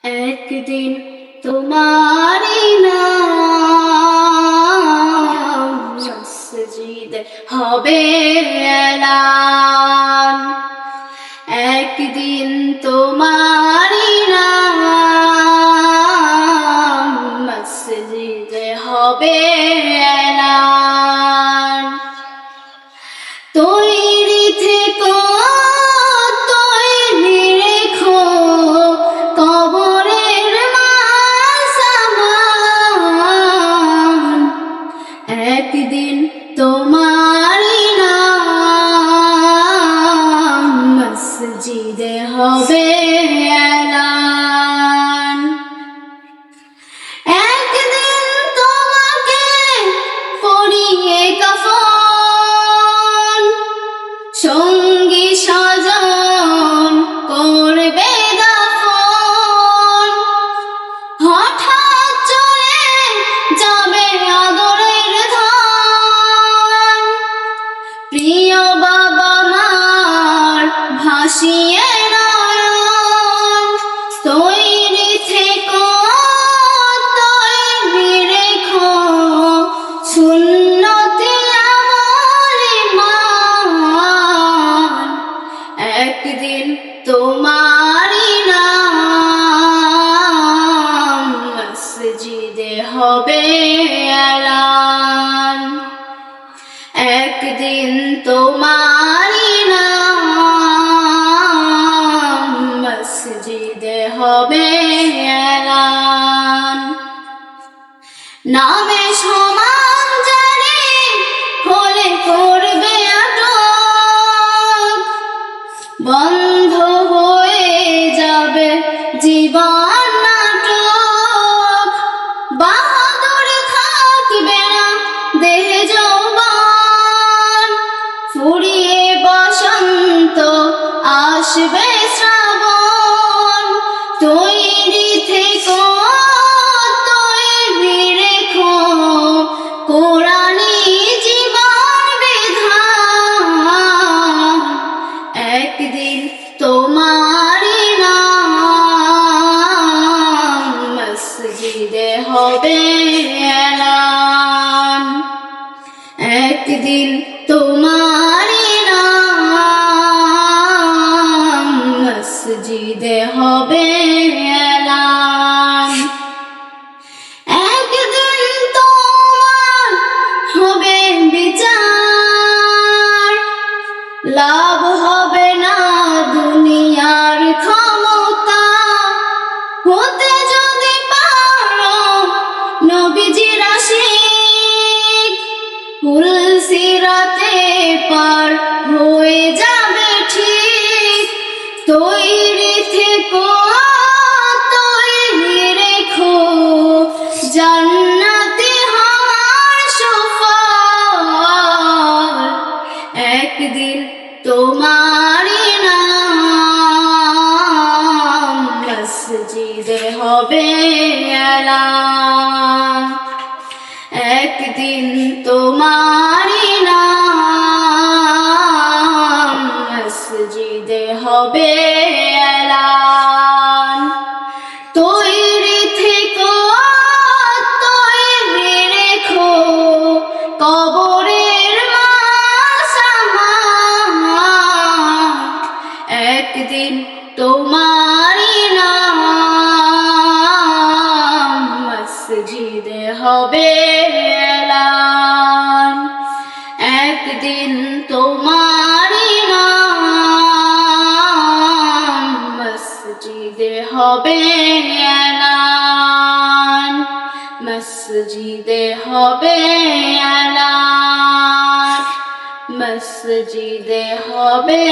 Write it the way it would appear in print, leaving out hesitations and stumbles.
একদিন তোমারি নাম মসজিদে হবে এলান। একদিন তোমারি নাম মসজিদে হবে এলান। তৈরি থেকো, তৈরি রেখো কবরের মাসামান। একদিন তোমারি নাম মসজিদে হবে এলান। একদিন তোমাকে পরিয়ে কাফন, সঙ্গী স্বজন করবে দাফন। হঠাৎ চলে যাবে আদরের ধন, প্রিয় বাবা মার ভাসিয়ে নয়ন। তৈরি থেকো, তৈরি রেখো সুন্নতে আমল ঈমান। একদিন তোমারি নাম মসজিদে হবে এলান। একদিন তোমারি নাম মসজিদে হবে এলান। নামে সমান জারি হলে করবে আটক, বন্ধ হয়ে যাবে জীবন নাটক। বাহাদুর থাকবে না দেহে যৌবন, ফুরিয়ে বসন্ত আসবে শ্রাবণ। তৈরি থেকো, তৈরি রেখো কোরআনি জীবন বিধান। একদিন তোমারি নাম মসজিদে হবে এলান। একদিন তোমারি নাম মসজিদে হবে এলান। একদিন তোমার হবে বিচার, লাভ হবে না দুনিয়ার ক্ষমতা। হতে যদি পারো নবীজির আশিক, পুলসিরাতে পার হয়ে যাবে ঠিক। তৈরি থেকো, তৈরি রেখো জান্নাতে হওয়ার সফর। একদিন তোমারি নাম মসজিদে হবে এলান। একদিন তোমারি নাম মসজিদে হবে এলান। তৈরি থেকো, তৈরি রেখো কবরের মাসামান। একদিন তোমারি নাম মসজিদে হবে এলান। একদিন তোমারি নাম মসজিদে হবে এলান। মসজিদে হবে এলান। মসজিদে হবে